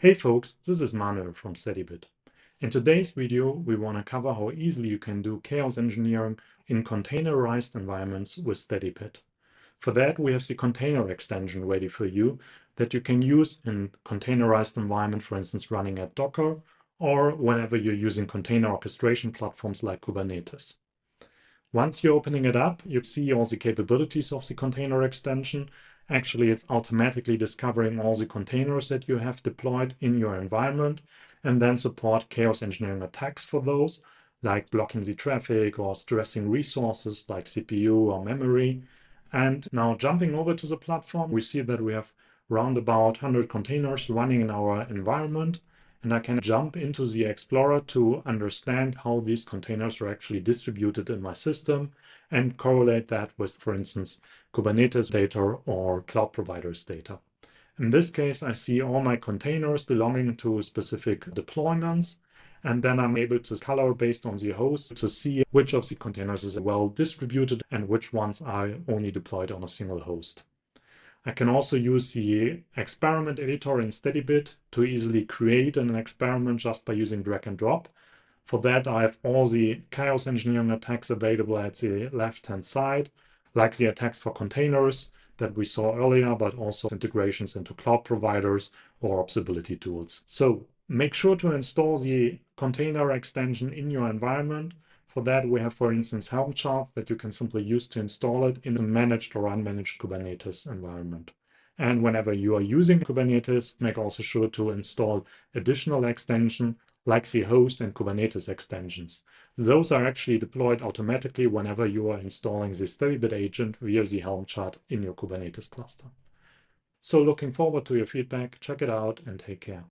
Hey folks, this is Manuel from Steadybit. In today's video, we want to cover how easily you can do chaos engineering in containerized environments with Steadybit. For that, we have the container extension ready for you that you can use in containerized environment, for instance, running at Docker, or whenever you're using container orchestration platforms like Kubernetes. Once you're opening it up, you see all the capabilities of the container extension. Actually, it's automatically discovering all the containers that you have deployed in your environment and then support chaos engineering attacks for those, like blocking the traffic or stressing resources like CPU or memory. And now jumping over to the platform, we see that we have round about 100 containers running in our environment. And I can jump into the Explorer to understand how these containers are actually distributed in my system and correlate that with, for instance, Kubernetes data or cloud providers data. In this case, I see all my containers belonging to specific deployments, and then I'm able to color based on the host to see which of the containers is well distributed and which ones are only deployed on a single host. I can also use the experiment editor in Steadybit to easily create an experiment just by using drag and drop. For that, I have all the chaos engineering attacks available at the left-hand side, like the attacks for containers that we saw earlier, but also integrations into cloud providers or observability tools. So make sure to install the container extension in your environment. For that, we have, for instance, Helm charts that you can simply use to install it in a managed or unmanaged Kubernetes environment. And whenever you are using Kubernetes, make also sure to install additional extension like the host and Kubernetes extensions. Those are actually deployed automatically whenever you are installing the Steadybit agent via the Helm chart in your Kubernetes cluster. So looking forward to your feedback. Check it out and take care.